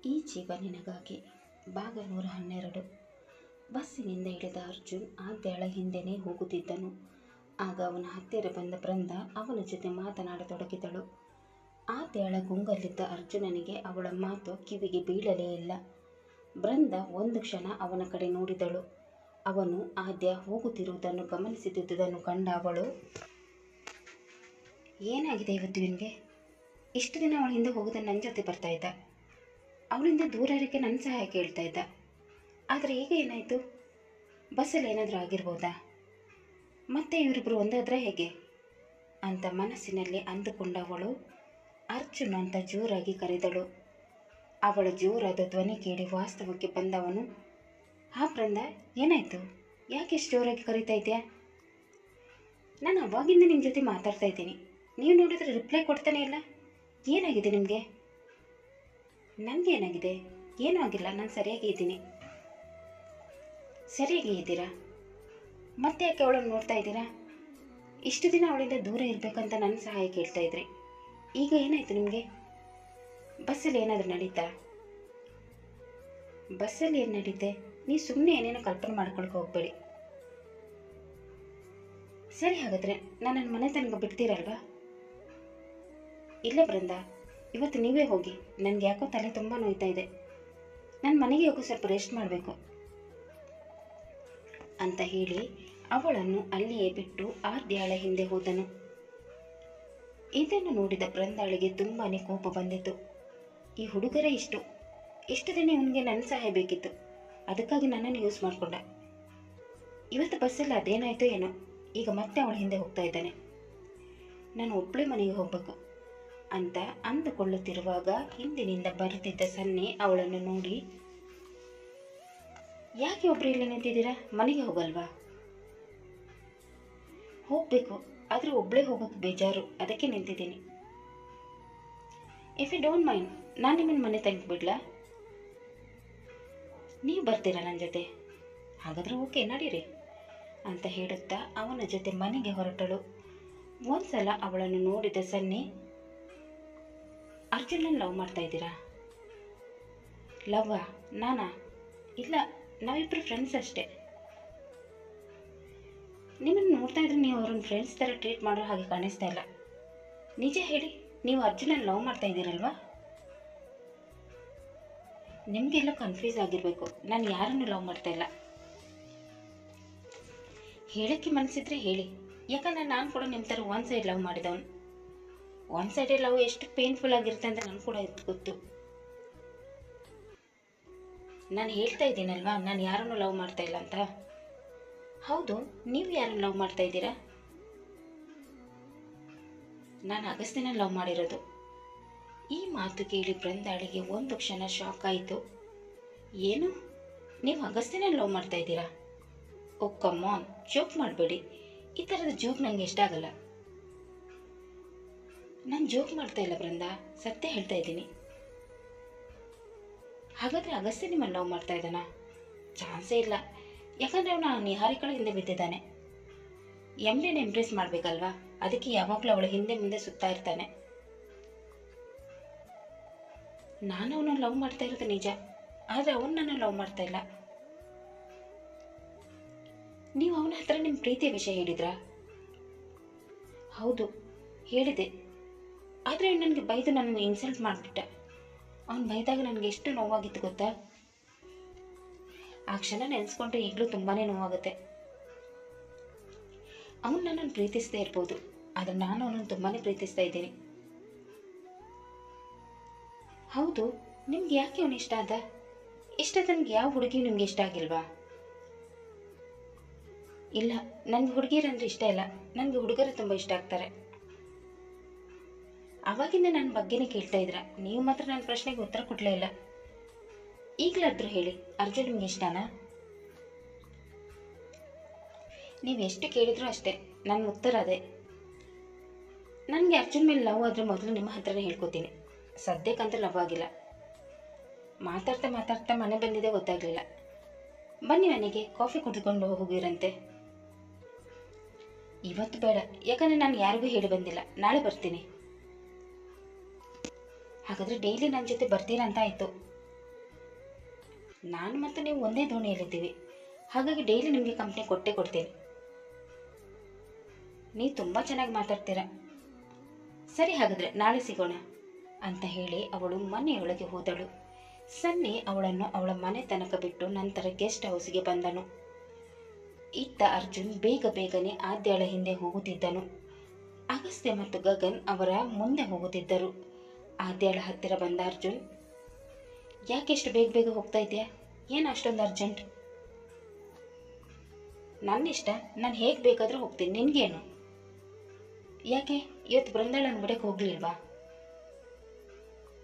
ಈ ಜೀವ ನಿನಗಾಗಿ ಭಾಗ 112. ಬಸ್ಸಿನಿಂದ ಇಳಿದ ಅರ್ಜುನ್ ಆದ್ಯಾಳ ಹಿಂದೆನೇ ಹೋಗುತ್ತಿದ್ದನು. ಆಗ ಅವನ ಹತ್ತಿರ ಬಂದ ಬೃಂದ ಅವನ ಜೊತೆ ಮಾತನಾಡತೊಡಗಿದಳು. ಆದ್ಯಾಳ ಗುಂಗಲ್ಲಿದ್ದ ಅರ್ಜುನನಿಗೆ ಅವಳ ಮಾತು ಕಿವಿಗೆ ಬೀಳಲೇ ಇಲ್ಲ. ಬೃಂದ ಒಂದು ಕ್ಷಣ ಅವನ ಕಡೆ ನೋಡಿದಳು. ಅವನು ಆದ್ಯ ಹೋಗುತ್ತಿರುವುದನ್ನು ಗಮನಿಸುತ್ತಿದ್ದುದನ್ನು ಕಂಡ ಅವಳು, ಏನಾಗಿದೆ ಇವತ್ತು ನಿನಗೆ? ಇಷ್ಟು ದಿನ ಅವಳ ಹಿಂದೆ ಹೋಗೋದು ನನ್ನ ಜೊತೆ ಬರ್ತಾ ಇದ್ದ, ಅವಳಿಂದ ದೂರ ಇರೋಕ್ಕೆ ನನ್ನ ಸಹಾಯ ಕೇಳ್ತಾ ಇದ್ದ. ಆದರೆ ಈಗ ಏನಾಯಿತು? ಬಸ್ಸಲ್ಲಿ ಏನಾದರೂ ಆಗಿರ್ಬೋದಾ? ಮತ್ತೆ ಇವರಿಬ್ಬರು ಒಂದಾದರೆ ಹೇಗೆ ಅಂತ ಮನಸ್ಸಿನಲ್ಲಿ ಅಂದುಕೊಂಡವಳು ಅರ್ಜುನ್ ಅಂತ ಜೋರಾಗಿ ಕರೆದಳು. ಅವಳ ಜೋರಾದ ಧ್ವನಿ ಕೇಳಿ ವಾಸ್ತವಕ್ಕೆ ಬಂದವನು, ಹಾ ಬೃಂದ, ಏನಾಯಿತು? ಯಾಕೆ ಇಷ್ಟು ಜೋರಾಗಿ ಕರೀತಾ ಇದೆಯಾ? ನಾನು ಅವಾಗಿಂದ ನಿಮ್ಮ ಜೊತೆ ಮಾತಾಡ್ತಾ ಇದ್ದೀನಿ, ನೀವು ನೋಡಿದ್ರೆ ರಿಪ್ಲೈ ಕೊಡ್ತಾನೆ ಇಲ್ಲ. ಏನಾಗಿದೆ ನಿಮಗೆ? ನನಗೇನಾಗಿದೆ? ಏನೂ ಆಗಿಲ್ಲ, ನಾನು ಸರಿಯಾಗಿ ಇದ್ದೀನಿ. ಸರಿಯಾಗಿ ಇದ್ದೀರಾ? ಮತ್ತೆ ಯಾಕೆ ಅವಳನ್ನು ನೋಡ್ತಾ ಇದ್ದೀರಾ? ಇಷ್ಟು ದಿನ ಅವಳಿಂದ ದೂರ ಇರಬೇಕಂತ ನನ್ನ ಸಹಾಯ ಕೇಳ್ತಾ ಇದ್ರಿ, ಈಗ ಏನಾಯಿತು ನಿಮಗೆ? ಬಸ್ಸಲ್ಲಿ ಏನಾದರೂ ನಡೀತಾ? ಬಸ್ಸಲ್ಲಿ ಏನು ನಡೀತೆ? ನೀವು ಸುಮ್ಮನೆ ಏನೇನೋ ಕಲ್ಪನೆ ಮಾಡ್ಕೊಳಕ್ಕೆ ಹೋಗಬೇಡಿ. ಸರಿ, ಹಾಗಾದರೆ ನನ್ನ ಮನೆ ತನಕ ಬಿಡ್ತೀರಲ್ವಾ? ಇಲ್ಲ ಬೃಂದ, ಇವತ್ತು ನೀವೇ ಹೋಗಿ, ನನಗೆ ಯಾಕೋ ತಲೆ ತುಂಬ ನೋಯ್ತಾ ಇದೆ, ನನ್ನ ಮನೆಗೆ ಹೋಗಿ ಸ್ವಲ್ಪ ರೆಸ್ಟ್ ಮಾಡಬೇಕು ಅಂತ ಹೇಳಿ ಅವಳನ್ನು ಅಲ್ಲಿಯೇ ಬಿಟ್ಟು ಆದ್ಯಾಳ ಹಿಂದೆ ಹೋದನು. ಇದನ್ನು ನೋಡಿದ ಬೃಂದಾಳಿಗೆ ತುಂಬಾ ಕೋಪ ಬಂದಿತ್ತು. ಈ ಹುಡುಗರೇ ಇಷ್ಟು ದಿನ ಇವನಿಗೆ ನನ್ನ ಸಹಾಯ ಬೇಕಿತ್ತು, ಅದಕ್ಕಾಗಿ ನನ್ನನ್ನು ಯೂಸ್ ಮಾಡಿಕೊಂಡ. ಇವತ್ತು ಬಸ್ಸಲ್ಲಿ ಅದೇನಾಯಿತೋ ಏನೋ, ಈಗ ಮತ್ತೆ ಅವಳ ಹಿಂದೆ ಹೋಗ್ತಾ ಇದ್ದಾನೆ. ನಾನು ಒಬ್ಬಳೇ ಮನೆಗೆ ಹೋಗಬೇಕು ಅಂತ ಅಂದುಕೊಳ್ಳುತ್ತಿರುವಾಗ ಹಿಂದಿನಿಂದ ಬರುತ್ತಿದ್ದ ಸನ್ನೆ ಅವಳನ್ನು ನೋಡಿ, ಯಾಕೆ ಒಬ್ಬರು ಇಲ್ಲಿ ನಿಂತಿದ್ದೀರಾ? ಮನೆಗೆ ಹೋಗಲ್ವಾ? ಹೋಗಬೇಕು, ಆದರೆ ಒಬ್ಬಳೇ ಹೋಗೋಕ್ಕೆ ಬೇಜಾರು, ಅದಕ್ಕೆ ನಿಂತಿದ್ದೀನಿ. ಇಫ್ ಯು ಡೋಂಟ್ ಮೈಂಡ್, ನಾನು ನಿಮ್ಮನ್ನು ಮನೆ ತನಕ ಬಿಡ್ಲಾ? ನೀವು ಬರ್ತೀರಾ ನನ್ನ ಜೊತೆ? ಹಾಗಾದರೆ ಓಕೆ, ನಡೀರಿ ಅಂತ ಹೇಳುತ್ತಾ ಅವನ ಜೊತೆ ಮನೆಗೆ ಹೊರಟಳು. ಒಂದ್ಸಲ ಅವಳನ್ನು ನೋಡಿದ ಸನ್ನಿ, ಅರ್ಜುನನ್ನು ಲವ್ ಮಾಡ್ತಾ ಇದ್ದೀರಾ? ಲವ್ವಾ? ನಾನಾ? ಇಲ್ಲ, ನಾವಿಬ್ಬರು ಫ್ರೆಂಡ್ಸ್ ಅಷ್ಟೇ. ನಿಮ್ಮನ್ನು ನೋಡ್ತಾ ಇದ್ರೆ ನೀವು ಅವ್ರನ್ನ ಫ್ರೆಂಡ್ಸ್ ಥರ ಟ್ರೀಟ್ ಮಾಡೋ ಹಾಗೆ ಕಾಣಿಸ್ತಾ ಇಲ್ಲ. ನಿಜ ಹೇಳಿ, ನೀವು ಅರ್ಜುನನ್ನು ಲವ್ ಮಾಡ್ತಾ ಇದ್ದೀರಲ್ವಾ? ನಿಮಗೆಲ್ಲ ಕನ್ಫ್ಯೂಸ್ ಆಗಿರಬೇಕು, ನಾನು ಯಾರನ್ನು ಲವ್ ಮಾಡ್ತಾ ಇಲ್ಲ. ಹೇಳೋಕ್ಕೆ ಮನಸ್ಸಿದ್ರೆ ಹೇಳಿ, ಯಾಕಂದರೆ ನಾನು ಕೂಡ ನಿಮ್ಮ ಥರ ಒನ್ ಸೈಡ್ ಲವ್ ಮಾಡಿದವನು. ಒನ್ ಸೈಡೇ ಲವ್ ಎಷ್ಟು ಪೇನ್ಫುಲ್ ಆಗಿರುತ್ತೆ ಅಂತ ನನಗೆ ಕೂಡ ಗೊತ್ತು. ನಾನು ಹೇಳ್ತಾ ಇದ್ದೀನಲ್ವಾ, ನಾನು ಯಾರನ್ನು ಲವ್ ಮಾಡ್ತಾ ಇಲ್ಲ ಅಂತ. ಹೌದು, ನೀವು ಯಾರನ್ನು ಲವ್ ಮಾಡ್ತಾ ಇದ್ದೀರಾ? ನಾನು ಅಗಸ್ತ್ಯನ ಲವ್ ಮಾಡಿರೋದು. ಈ ಮಾತು ಕೇಳಿ ಬೃಂದಾಳಿಗೆ ಒಂದು ಕ್ಷಣ ಶಾಕ್ ಆಯಿತು. ಏನು, ನೀವು ಅಗಸ್ತ್ಯನ ಲವ್ ಮಾಡ್ತಾ ಇದ್ದೀರಾ? ಓ ಕಮ್ ಆನ್, ಜೋಕ್ ಮಾಡಬೇಡಿ, ಈ ಥರದ ಜೋಕ್ ನನಗೆ ಇಷ್ಟ ಆಗಲ್ಲ. ನಾನು ಜೋಕ್ ಮಾಡ್ತಾ ಇಲ್ಲ ಬೃಂದ, ಸತ್ಯ ಹೇಳ್ತಾ ಇದ್ದೀನಿ. ಹಾಗಾದರೆ ಅಗಸ್ತ್ಯ ನಿಮ್ಮನ್ನು ಲವ್ ಮಾಡ್ತಾ ಇದ್ದಾನಾ? ಚಾನ್ಸೇ ಇಲ್ಲ, ಯಾಕಂದರೆ ಅವನು ನಿಹಾರಿಕಳ ಹಿಂದೆ ಬಿದ್ದಿದ್ದಾನೆ. ಎಮ್ನೆನ ಇಂಪ್ರೆಸ್ ಮಾಡಬೇಕಲ್ವಾ, ಅದಕ್ಕೆ ಯಾವಾಗಲೂ ಅವಳ ಹಿಂದೆ ಮುಂದೆ ಸುತ್ತಾ ಇರ್ತಾನೆ. ನಾನು ಅವನನ್ನು ಲವ್ ಮಾಡ್ತಾ ಇರೋದು ನಿಜ, ಆದರೆ ಅವನು ನನ್ನ ಲವ್ ಮಾಡ್ತಾ ಇಲ್ಲ. ನೀವು ಅವನ ಹತ್ರ ನಿಮ್ಮ ಪ್ರೀತಿಯ ವಿಷಯ ಹೇಳಿದ್ರಾ? ಹೌದು, ಹೇಳಿದೆ. ಆದರೆ ಅವನು ನನಗೆ ಬೈದು ನನ್ನನ್ನು ಇನ್ಸಲ್ಟ್ ಮಾಡಿಬಿಟ್ಟ. ಅವನು ಬೈದಾಗ ನನಗೆ ಎಷ್ಟು ನೋವಾಗಿತ್ತು ಗೊತ್ತಾ? ಆ ಕ್ಷಣ ನೆನೆಸ್ಕೊಂಡ್ರೆ ಈಗಲೂ ತುಂಬಾ ನೋವಾಗುತ್ತೆ. ಅವನು ನನ್ನನ್ನು ಪ್ರೀತಿಸದೇ ಇರ್ಬೋದು, ಆದರೆ ನಾನು ಅವನನ್ನು ತುಂಬಾ ಪ್ರೀತಿಸ್ತಾ ಇದ್ದೀನಿ. ಹೌದು, ನಿಮ್ಗೆ ಯಾಕೆ ಅವನು ಇಷ್ಟ ಆದ? ಇಷ್ಟ ತನಗೆ ಯಾವ ಹುಡುಗಿಯೂ ನಿಮ್ಗೆ ಇಷ್ಟ ಆಗಿಲ್ವಾ? ಇಲ್ಲ, ನನಗೆ ಹುಡುಗಿಯರಂದ್ರೆ ಇಷ್ಟ ಇಲ್ಲ, ನನಗೆ ಹುಡುಗರು ತುಂಬ ಇಷ್ಟ ಆಗ್ತಾರೆ. ಆವಾಗಿಂದ ನನ್ನ ಬಗ್ಗೆನೇ ಕೇಳ್ತಾ ಇದ್ರ, ನೀವು ಮಾತ್ರ ನನ್ನ ಪ್ರಶ್ನೆಗೆ ಉತ್ತರ ಕೊಡಲೇ ಇಲ್ಲ. ಈಗಲಾದ್ರೂ ಹೇಳಿ, ಅರ್ಜುನ್ ನಿಮ್ಗೆ ಇಷ್ಟನಾ? ನೀವು ಎಷ್ಟು ಕೇಳಿದ್ರು ಅಷ್ಟೇ, ನನ್ನ ಉತ್ತರ ಅದೇ. ನನಗೆ ಅರ್ಜುನ್ ಮೇಲೆ ಲವ್ ಆದರೆ ಮೊದಲು ನಿಮ್ಮ ಹತ್ರನೇ ಹೇಳ್ಕೊತೀನಿ. ಸದ್ಯಕ್ಕಂತೂ ಲವ್ ಆಗಿಲ್ಲ. ಮಾತಾಡ್ತಾ ಮಾತಾಡ್ತಾ ಮನೆ ಬಂದಿದೆ, ಗೊತ್ತಾಗಲಿಲ್ಲ. ಬನ್ನಿ ಮನೆಗೆ, ಕಾಫಿ ಕುಡಿದುಕೊಂಡು ಹೋಗಿರಂತೆ. ಇವತ್ತು ಬೇಡ, ಯಾಕಂದರೆ ನಾನು ಯಾರಿಗೂ ಹೇಳಿ ಬಂದಿಲ್ಲ, ನಾಳೆ ಬರ್ತೀನಿ. ಹಾಗಾದರೆ ಡೈಲಿ ನನ್ನ ಜೊತೆ ಬರ್ತೀರಾ ಅಂತ ಆಯಿತು. ನಾನು ಮತ್ತು ನೀವು ಒಂದೇ ದೋಣಿಯಲ್ಲಿದ್ದೀವಿ, ಹಾಗಾಗಿ ಡೈಲಿ ನಿಮಗೆ ಕಂಪ್ನಿ ಕೊಟ್ಟೇ ಕೊಡ್ತೀನಿ. ನೀವು ತುಂಬ ಚೆನ್ನಾಗಿ ಮಾತಾಡ್ತೀರಾ. ಸರಿ, ಹಾಗಾದರೆ ನಾಳೆ ಸಿಗೋಣ ಅಂತ ಹೇಳಿ ಅವಳು ಮನೆಯೊಳಗೆ ಹೋದಳು. ಸನ್ನಿ ಅವಳನ್ನು ಅವಳ ಮನೆ ತನಕ ಬಿಟ್ಟು ನಂತರ ಗೆಸ್ಟ್ ಹೌಸ್ಗೆ ಬಂದನು. ಇತ್ತ ಅರ್ಜುನ್ ಬೇಗ ಬೇಗನೆ ಆದ್ಯಾಳ ಹಿಂದೆ ಹೋಗುತ್ತಿದ್ದನು. ಅಗಸ್ತ್ಯ ಮತ್ತು ಗಗನ್ ಅವರ ಮುಂದೆ ಹೋಗುತ್ತಿದ್ದರು. ಆದ್ಯಾಳ ಹತ್ತಿರ ಬಂದ ಅರ್ಜುನ್, ಯಾಕೆಷ್ಟು ಬೇಗ ಬೇಗ ಹೋಗ್ತಾ ಇದೆಯಾ? ಏನು ಅಷ್ಟೊಂದು ಅರ್ಜೆಂಟ್? ನನ್ನಿಷ್ಟ, ನಾನು ಹೇಗೆ ಬೇಕಾದರೂ ಹೋಗ್ತೀನಿ, ನಿನಗೇನು? ಯಾಕೆ ಇವತ್ತು ಬೃಂದಾಳನ್ನು ಬಿಡಕ್ಕೆ ಹೋಗ್ಲಿಲ್ವಾ?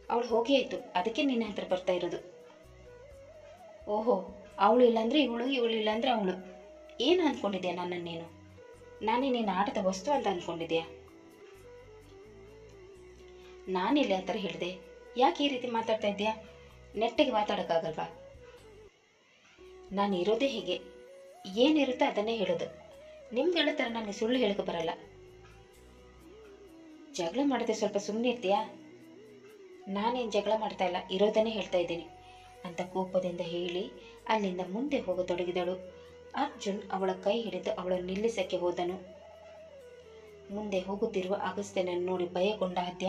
ಅವಳು ಹೋಗಿ ಆಯಿತು, ಅದಕ್ಕೆ ನಿನ್ನ ಹತ್ರ ಬರ್ತಾ ಇರೋದು. ಓಹೋ, ಅವಳು ಇಲ್ಲಾಂದ್ರೆ ಇವಳು, ಇವಳು ಇಲ್ಲಾಂದ್ರೆ ಅವಳು. ಏನು ಅಂದ್ಕೊಂಡಿದ್ಯಾ ನನ್ನನ್ನೇನು? ನಾನೇ ನೀನು ಆಟದ ವಸ್ತು ಅಂತ ಅಂದ್ಕೊಂಡಿದ್ಯಾ? ನಾನಿಲ್ಲಿ ಆ ಥರ ಹೇಳಿದೆ. ಯಾಕೆ ಈ ರೀತಿ ಮಾತಾಡ್ತಾ ಇದ್ದೀಯಾ? ನೆಟ್ಟಿಗೆ ಮಾತಾಡೋಕ್ಕಾಗಲ್ವಾ? ನಾನು ಇರೋದೇ ಹೀಗೆ, ಏನಿರುತ್ತೋ ಅದನ್ನೇ ಹೇಳೋದು. ನಿಮ್ಗಳ ಥರ ನನಗೆ ಸುಳ್ಳು ಹೇಳಕ್ಕೆ ಬರಲ್ಲ. ಜಗಳ ಮಾಡಿದೆ, ಸ್ವಲ್ಪ ಸುಮ್ಮನೆ ಇರ್ತೀಯಾ? ನಾನೇನು ಜಗಳ ಮಾಡ್ತಾ ಇಲ್ಲ, ಇರೋದನ್ನೇ ಹೇಳ್ತಾ ಇದ್ದೀನಿ ಅಂತ ಕೋಪದಿಂದ ಹೇಳಿ ಅಲ್ಲಿಂದ ಮುಂದೆ ಹೋಗತೊಡಗಿದಳು. ಅರ್ಜುನ್ ಅವಳ ಕೈ ಹಿಡಿದು ಅವಳನ್ನು ನಿಲ್ಲಿಸಕ್ಕೆ ಹೋದನು. ಮುಂದೆ ಹೋಗುತ್ತಿರುವ ಅಗಸ್ತ್ಯನನ್ನು ನೋಡಿ ಭಯಗೊಂಡ ಆದ್ಯ,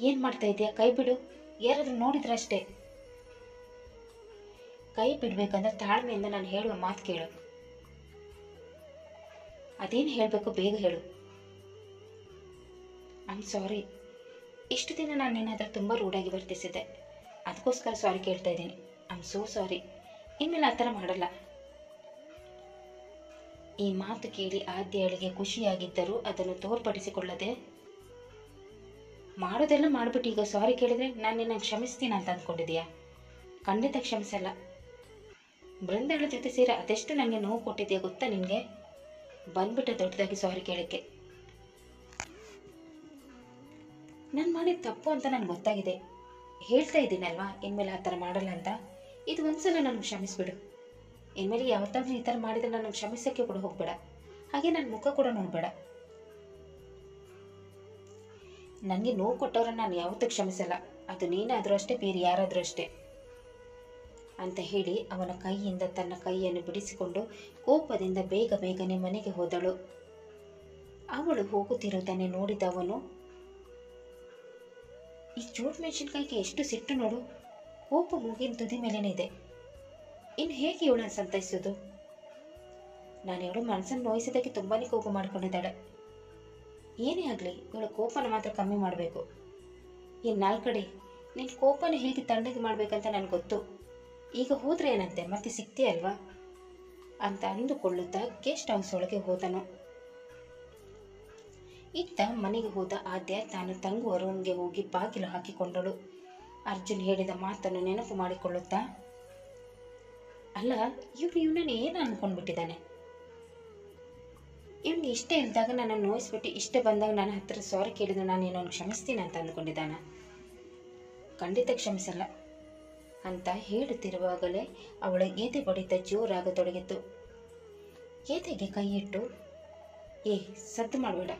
ಏನು ಮಾಡ್ತಾ ಇದೆಯಾ? ಕೈ ಬಿಡು, ಯಾರಾದರೂ ನೋಡಿದ್ರಷ್ಟೇ. ಕೈ ಬಿಡ್ಬೇಕಂದ್ರೆ ತಾಳ್ಮೆಯಿಂದ ನಾನು ಹೇಳುವ ಮಾತು ಕೇಳು. ಅದೇನು ಹೇಳಬೇಕು ಬೇಗ ಹೇಳು. ಐಮ್ ಸಾರಿ, ಇಷ್ಟು ದಿನ ನಾನು ನಿನ್ನ ಹತ್ರ ತುಂಬ ರೂಢಾಗಿ ವರ್ತಿಸಿದ್ದೆ, ಅದಕ್ಕೋಸ್ಕರ ಸಾರಿ ಕೇಳ್ತಾ ಇದ್ದೀನಿ. ಐಮ್ ಸೋ ಸಾರಿ, ಇನ್ಮೇಲೆ ಆ ಥರ ಮಾಡಲ್ಲ. ಈ ಮಾತು ಕೇಳಿ ಆದ್ಯಾಳಿಗೆ ಖುಷಿಯಾಗಿದ್ದರೂ ಅದನ್ನು ತೋರ್ಪಡಿಸಿಕೊಳ್ಳದೆ, ಮಾಡೋದೆಲ್ಲ ಮಾಡಿಬಿಟ್ಟು ಈಗ ಸಾರಿ ಕೇಳಿದರೆ ನಾನು ನಿನ್ನ ಕ್ಷಮಿಸ್ತೀನಿ ಅಂತ ಅಂದ್ಕೊಂಡಿದೀಯಾ? ಖಂಡಿತ ಕ್ಷಮಿಸಲ್ಲ. ಬೃಂದಾಳ ಜೊತೆ ಸೇರಿ ಅದೆಷ್ಟು ನನಗೆ ನೋವು ಕೊಟ್ಟಿದೆಯಾ ಗೊತ್ತಾ ನಿನಗೆ? ಬಂದ್ಬಿಟ್ಟು ದೊಡ್ಡದಾಗಿ ಸಾರಿ ಕೇಳಕ್ಕೆ. ನಾನು ಮಾಡಿದ ತಪ್ಪು ಅಂತ ನನಗೆ ಗೊತ್ತಾಗಿದೆ, ಹೇಳ್ತಾ ಇದ್ದೀನಲ್ವಾ ಇನ್ಮೇಲೆ ಆ ಥರ ಮಾಡಲ್ಲ ಅಂತ. ಇದು ಒಂದ್ಸಲ ನನಗೆ ಕ್ಷಮಿಸ್ಬಿಡು. ಇನ್ಮೇಲೆ ಯಾವತ್ತಾದ್ರೂ ಈ ಥರ ಮಾಡಿದರೆ ನನಗೆ ಕ್ಷಮಿಸೋಕ್ಕೆ ಕೂಡ ಹೋಗಬೇಡ, ಹಾಗೆ ನನ್ನ ಮುಖ ಕೂಡ ನೋಡಬೇಡ. ನನಗೆ ನೋವು ಕೊಟ್ಟವ್ರನ್ನ ನಾನು ಯಾವತ್ತೂ ಕ್ಷಮಿಸಲ್ಲ, ಅದು ನೀನಾದರೂ ಅಷ್ಟೇ, ಬೇರೆ ಯಾರಾದರೂ ಅಷ್ಟೇ ಅಂತ ಹೇಳಿ ಅವನ ಕೈಯಿಂದ ತನ್ನ ಕೈಯನ್ನು ಬಿಡಿಸಿಕೊಂಡು ಕೋಪದಿಂದ ಬೇಗ ಬೇಗನೆ ಮನೆಗೆ ಹೋದಳು. ಅವಳು ಹೋಗುತ್ತಿರುವುದನ್ನೇ ನೋಡಿದ ಅವನು, ಈ ಚೋಟ್ ಮೆಣಸಿನ್ಕಾಯಿಗೆ ಎಷ್ಟು ಸಿಟ್ಟು ನೋಡು, ಕೋಪ ಮೂಗಿನ ತುದಿ ಮೇಲೇನೆ ಇದೆ. ಇನ್ನು ಹೇಗೆ ಇವಳನ್ನು ಸಂತೈಸೋದು? ನಾನು ಇವಳು ಮನಸ್ಸನ್ನು ನೋಯಿಸಿದ್ದಕ್ಕೆ ತುಂಬಾ ಕೋಪ ಮಾಡ್ಕೊಂಡಿದ್ದಾಳೆ. ಏನೇ ಆಗಲಿ ಇವಳ ಕೋಪನ ಮಾತ್ರ ಕಮ್ಮಿ ಮಾಡಬೇಕು. ಈ ನಾಲ್ಕಡೆ ನಿನ್ನ ಕೋಪನ ಹೇಗೆ ತಣ್ಣಗೆ ಮಾಡಬೇಕಂತ ನನಗೆ ಗೊತ್ತು. ಈಗ ಹೋದ್ರೆ ಏನಂತೆ, ಮತ್ತೆ ಸಿಗ್ತೀಯ ಅಲ್ವಾ ಅಂತ ಅಂದುಕೊಳ್ಳುತ್ತಾ ಗೆಸ್ಟ್ ಹೌಸ್ ಒಳಗೆ ಹೋದನು. ಇತ್ತ ಮನೆಗೆ ಹೋದ ಆದ್ಯ ತಾನು ತಂಗುವ ರೂಮ್ಗೆ ಹೋಗಿ ಬಾಗಿಲು ಹಾಕಿಕೊಂಡಳು. ಅರ್ಜುನ್ ಹೇಳಿದ ಮಾತನ್ನು ನೆನಪು ಮಾಡಿಕೊಳ್ಳುತ್ತಾ, ಅಲ್ಲ ಇವನನ್ನು ಏನು ಅಂದ್ಕೊಂಡ್ಬಿಟ್ಟಿದ್ದಾನೆ? ಇವನಿಗೆ ಇಷ್ಟ ಇಲ್ದಾಗ ನನ್ನನ್ನು ನೋಯಿಸ್ಬಿಟ್ಟು ಇಷ್ಟ ಬಂದಾಗ ನನ್ನ ಹತ್ರ ಸಾರಿ ಕೇಳಿದ್ರೆ ನಾನು ಏನೋ ಕ್ಷಮಿಸ್ತೀನಿ ಅಂತ ಅಂದ್ಕೊಂಡಿದ್ದಾನ? ಖಂಡಿತ ಕ್ಷಮಿಸಲ್ಲ ಅಂತ ಹೇಳುತ್ತಿರುವಾಗಲೇ ಅವಳ ಏತೆ ಬಡಿತ ಜೋರಾಗತೊಡಗಿತು. ಏತೆಗೆ ಕೈ ಇಟ್ಟು, ಸದ್ದು ಮಾಡಬೇಡ,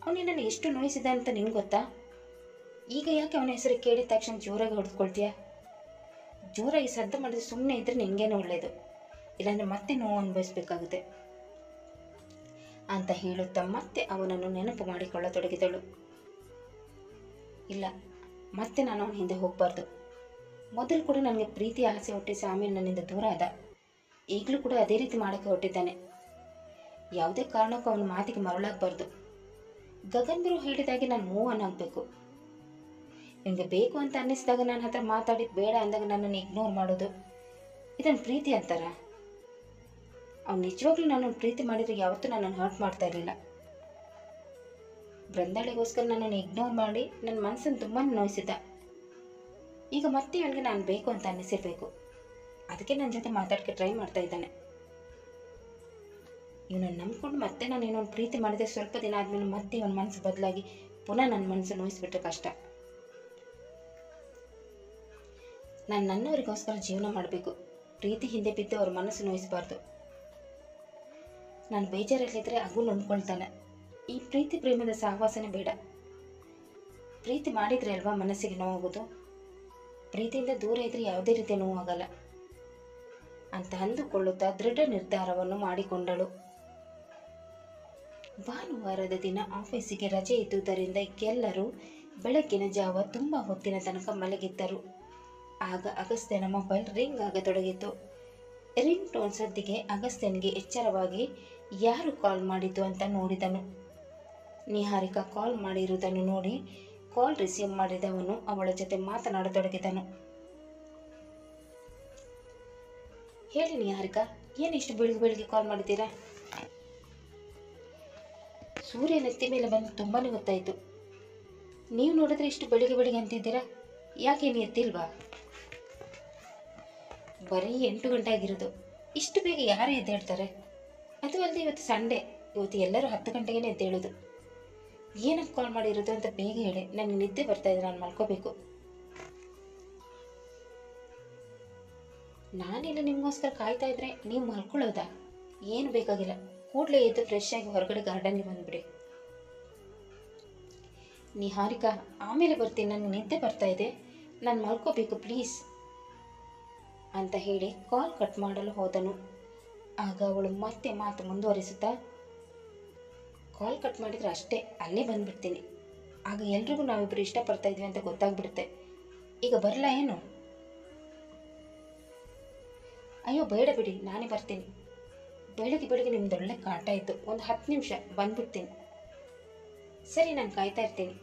ಅವನೇ ನನ್ನ ಎಷ್ಟು ನೋಯಿಸಿದ ಅಂತ ನಿಂಗೆ ಗೊತ್ತಾ? ಈಗ ಯಾಕೆ ಅವನ ಹೆಸರು ಕೇಳಿದ ತಕ್ಷಣ ಜೋರಾಗಿ ಹೊಡೆದುಕೊಳ್ತೀಯ? ಜೋರಾಗಿ ಸದ್ದು ಮಾಡಿದ್ರೆ ಸುಮ್ಮನೆ ಇದ್ರೆ ನಿನಗೇನೋ ಒಳ್ಳೆಯದು, ಇಲ್ಲಾಂದರೆ ಮತ್ತೆ ನೋವು ಅನುಭವಿಸ್ಬೇಕಾಗುತ್ತೆ ಅಂತ ಹೇಳುತ್ತಾ ಮತ್ತೆ ಅವನನ್ನು ನೆನಪು ಮಾಡಿಕೊಳ್ಳತೊಡಗಿದಳು. ಇಲ್ಲ, ಮತ್ತೆ ನಾನು ಅವನ ಹಿಂದೆ ಹೋಗಬಾರ್ದು. ಮೊದಲು ಕೂಡ ನನಗೆ ಪ್ರೀತಿಯ ಆಸೆ ಹುಟ್ಟಿಸಿ ಆಮೇಲೆ ನನ್ನಿಂದ ದೂರ ಆದ, ಈಗಲೂ ಕೂಡ ಅದೇ ರೀತಿ ಮಾಡೋಕ್ಕೆ ಹೊರಟಿದ್ದಾನೆ. ಯಾವುದೇ ಕಾರಣಕ್ಕೂ ಅವನ ಮಾತಿಗೆ ಮರಳಾಗಬಾರ್ದು. ಗಗನ್ ಗುರು ಹೇಳಿದಾಗೆ ನಾನು ಮೂವ್ ಆನ್ ಆಗಬೇಕು. ನಿನಗೆ ಬೇಕು ಅಂತ ಅನ್ನಿಸಿದಾಗ ನನ್ನ ಹತ್ರ ಮಾತಾಡಿ, ಬೇಡ ಅಂದಾಗ ನನ್ನನ್ನು ಇಗ್ನೋರ್ ಮಾಡೋದು, ಇದನ್ನು ಪ್ರೀತಿ ಅಂತಾರ? ಅವ್ನು ನಿಜವಾಗ್ಲೂ ನನ್ನನ್ನು ಪ್ರೀತಿ ಮಾಡಿದರೆ ಯಾವತ್ತೂ ನನ್ನನ್ನು ಹರ್ಟ್ ಮಾಡ್ತಾ ಇರಲಿಲ್ಲ. ಬೃಂದಾಳಿಗೋಸ್ಕರ ನನ್ನನ್ನು ಇಗ್ನೋರ್ ಮಾಡಿ ನನ್ನ ಮನಸ್ಸನ್ನು ತುಂಬಾ ನೋಯಿಸಿದ್ದ. ಈಗ ಮತ್ತೆ ಅವನಿಗೆ ನಾನು ಬೇಕು ಅಂತ ಅನ್ನಿಸಿರ್ಬೇಕು, ಅದಕ್ಕೆ ನನ್ನ ಜೊತೆ ಮಾತಾಡೋಕ್ಕೆ ಟ್ರೈ ಮಾಡ್ತಾ ಇದ್ದಾನೆ. ಇವನನ್ನು ನಂಬ್ಕೊಂಡು ಮತ್ತೆ ನಾನು ಏನೊಂದು ಪ್ರೀತಿ ಮಾಡಿದೆ, ಸ್ವಲ್ಪ ದಿನ ಆದಮೇಲೆ ಮತ್ತೆ ಇವನ ಮನಸ್ಸು ಬದಲಾಗಿ ಪುನಃ ನನ್ನ ಮನಸ್ಸು ನೋಯಿಸ್ಬಿಟ್ರೆ ಕಷ್ಟ. ನಾನು ನನ್ನವರಿಗೋಸ್ಕರ ಜೀವನ ಮಾಡಬೇಕು, ಪ್ರೀತಿ ಹಿಂದೆ ಬಿದ್ದು ಅವ್ರ ಮನಸ್ಸು ನೋಯಿಸಬಾರ್ದು. ನಾನು ಬೇಜಾರಲ್ಲಿದ್ದರೆ ಅಗು ನೊಂದ್ಕೊಳ್ತಾನೆ. ಈ ಪ್ರೀತಿ ಪ್ರೇಮದ ಸಹವಾಸನೆ ಬೇಡ. ಪ್ರೀತಿ ಮಾಡಿದರೆ ಅಲ್ವಾ ಮನಸ್ಸಿಗೆ ನೋವಾಗೋದು. ಪ್ರೀತಿಯಿಂದ ದೂರ ಇದ್ದರೆ ಯಾವುದೇ ರೀತಿಯ ನೋವಾಗಲ್ಲ. ಅಂತ ಅಂದುಕೊಳ್ಳುತ್ತಾ ದೃಢ ನಿರ್ಧಾರವನ್ನು ಮಾಡಿಕೊಂಡಳು. ಭಾನುವಾರದ ದಿನ ಆಫೀಸಿಗೆ ರಜೆ ಇದ್ದುದರಿಂದ ಎಲ್ಲರೂ ಬೆಳಗಿನ ಜಾವ ತುಂಬ ಹೊತ್ತಿನ ತನಕ ಮಲಗಿದ್ದರು. ಆಗ ಅಗಸ್ತ್ಯನ ಮೊಬೈಲ್ ರಿಂಗ್ ಆಗತೊಡಗಿತು. ರಿಂಗ್ ಟೋನ್ ಸದ್ದಿಗೆ ಅಗಸ್ತ್ಯನಿಗೆ ಎಚ್ಚರವಾಗಿ ಯಾರು ಕಾಲ್ ಮಾಡಿದ್ದು ಅಂತ ನೋಡಿದನು. ನಿಹಾರಿಕಾ ಕಾಲ್ ಮಾಡಿರುವುದನ್ನು ನೋಡಿ ಕಾಲ್ ರಿಸೀವ್ ಮಾಡಿದವನು ಅವಳ ಜೊತೆ ಮಾತನಾಡತೊಡಗಿದನು. ಹೇಳಿ ನಿಹಾರಿಕಾ, ಏನಿಷ್ಟು ಬೆಳಿಗ್ಗೆ ಕಾಲ್ ಮಾಡಿದ್ದೀರಾ? ಸೂರ್ಯ ನೆತ್ತಿ ಮೇಲೆ ಬಂದು ತುಂಬಾನೇ ಗೊತ್ತಾಯಿತು. ನೀವು ನೋಡಿದ್ರೆ ಇಷ್ಟು ಬೆಳಿಗ್ಗೆ ಅಂತಿದ್ದೀರಾ, ಯಾಕೆ ನೀ ಎತ್ತಿಲ್ವಾ? ಬರೀ 8 ಗಂಟೆ ಆಗಿರೋದು, ಇಷ್ಟು ಬೇಗ ಯಾರೇ ಎದ್ದೇಳ್ತಾರೆ? ಅದು ಅಲ್ಲದೆ ಇವತ್ತು ಸಂಡೇ, ಇವತ್ತು ಎಲ್ಲರೂ 10 ಗಂಟೆಗೇ ಎದ್ದೇಳೋದು. ಏನಕ್ಕೆ ಕಾಲ್ ಮಾಡಿರೋದು ಅಂತ ಬೇಗ ಹೇಳಿ, ನನಗೆ ನಿದ್ದೆ ಬರ್ತಾ ಇದೆ, ನಾನು ಮಲ್ಕೋಬೇಕು. ನಾನಿಲ್ಲ ನಿಮಗೋಸ್ಕರ ಕಾಯ್ತಾ ಇದ್ರೆ ನೀವು ಮಲ್ಕೊಳ್ಳೋದಾ? ಏನು ಬೇಕಾಗಿಲ್ಲ, ಕೂಡಲೇ ಎದ್ದು ಫ್ರೆಶ್ ಆಗಿ ಹೊರಗಡೆ ಗಾರ್ಡನ್ಗೆ ಬಂದುಬಿಡಿ. ನಿಹಾರಿಕಾ, ಆಮೇಲೆ ಬರ್ತೀನಿ, ನನಗೆ ನಿದ್ದೆ ಬರ್ತಾ ಇದೆ, ನಾನು ಮಲ್ಕೋಬೇಕು ಪ್ಲೀಸ್ ಅಂತ ಹೇಳಿ ಕಾಲ್ ಕಟ್ ಮಾಡಲು ಹೋದನು. ಆಗ ಅವಳು ಮತ್ತೆ ಮಾತು ಮುಂದುವರಿಸುತ್ತಾ, ಕಾಲ್ ಕಟ್ ಮಾಡಿದರೆ ಅಷ್ಟೇ, ಅಲ್ಲೇ ಬಂದುಬಿಡ್ತೀನಿ. ಆಗ ಎಲ್ರಿಗೂ ನಾವಿಬ್ಬರು ಇಷ್ಟಪಡ್ತಾ ಇದ್ವಿ ಅಂತ ಗೊತ್ತಾಗ್ಬಿಡುತ್ತೆ. ಈಗ ಬರಲ್ಲ ಏನು? ಅಯ್ಯೋ ಬೇಡ ಬಿಡಿ, ನಾನೇ ಬರ್ತೀನಿ. ಬೆಳಗ್ಗೆ ನಿಮ್ದೊಳ್ಳೆ ಕಾಟ ಇತ್ತು, ಒಂದು 10 ನಿಮಿಷ ಬಂದ್ಬಿಡ್ತೀನಿ. ಸರಿ, ನಾನು ಕಾಯ್ತಾ ಇರ್ತೀನಿ.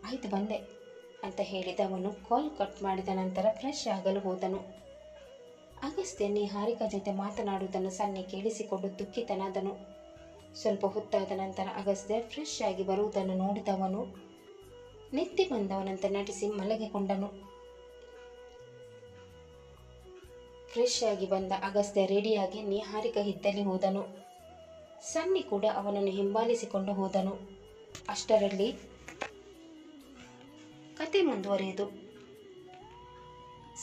ಆಯಿತು, ಬಂದೆ ಅಂತ ಹೇಳಿದವನು ಕಾಲ್ ಕಟ್ ಮಾಡಿದ ನಂತರ ಫ್ರೆಶ್ ಆಗಲು ಹೋದನು. ಅಗಸ್ತ್ಯ ನಿಹಾರಿಕಾ ಜೊತೆ ಮಾತನಾಡುವುದನ್ನು ಸನ್ನಿ ಕೇಳಿಸಿಕೊಂಡು ದುಃಖಿತನಾದನು. ಸ್ವಲ್ಪ ಹೊತ್ತಾದ ನಂತರ ಅಗಸ್ತ್ಯ ಫ್ರೆಶ್ ಆಗಿ ಬರುವುದನ್ನು ನೋಡಿದವನು ನಿದ್ದೆ ಬಂದವನಂತೆ ನಟಿಸಿ ಮಲಗಿಕೊಂಡನು. ಫ್ರೆಶ್ ಆಗಿ ಬಂದ ಅಗಸ್ತ್ಯ ರೆಡಿಯಾಗಿ ನಿಹಾರಿಕಾ ಇದ್ದಲ್ಲಿ ಹೋದನು. ಸನ್ನಿ ಕೂಡ ಅವನನ್ನು ಹಿಂಬಾಲಿಸಿಕೊಂಡು ಹೋದನು. ಅಷ್ಟರಲ್ಲಿ ಕತೆ ಮುಂದುವರಿಯಿತು.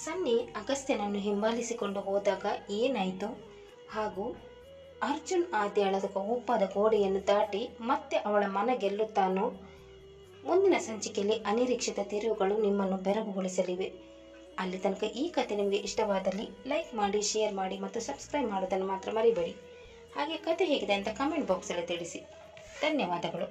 ಸನ್ನಿ ಅಗಸ್ತ್ಯನನ್ನು ಹಿಂಬಾಲಿಸಿಕೊಂಡು ಹೋದಾಗ ಏನಾಯಿತು ಹಾಗೂ ಅರ್ಜುನ್ ಆದ್ಯಾಳದ ಒಪ್ಪದ ಗೋಡೆಯನ್ನು ದಾಟಿ ಮತ್ತೆ ಅವಳ ಮನ ಗೆಲ್ಲುತ್ತಾನೋ, ಮುಂದಿನ ಸಂಚಿಕೆಯಲ್ಲಿ ಅನಿರೀಕ್ಷಿತ ತಿರುವುಗಳು ನಿಮ್ಮನ್ನು ಬೆರಗುಗೊಳಿಸಲಿವೆ. ಅಲ್ಲಿ ತನಕ ಈ ಕತೆ ನಿಮಗೆ ಇಷ್ಟವಾದಲ್ಲಿ ಲೈಕ್ ಮಾಡಿ, ಶೇರ್ ಮಾಡಿ ಮತ್ತು ಸಬ್ಸ್ಕ್ರೈಬ್ ಮಾಡೋದನ್ನು ಮಾತ್ರ ಮರಿಬೇಡಿ. ಹಾಗೆ ಕತೆ ಹೇಗಿದೆ ಅಂತ ಕಮೆಂಟ್ ಬಾಕ್ಸಲ್ಲಿ ತಿಳಿಸಿ. ಧನ್ಯವಾದಗಳು.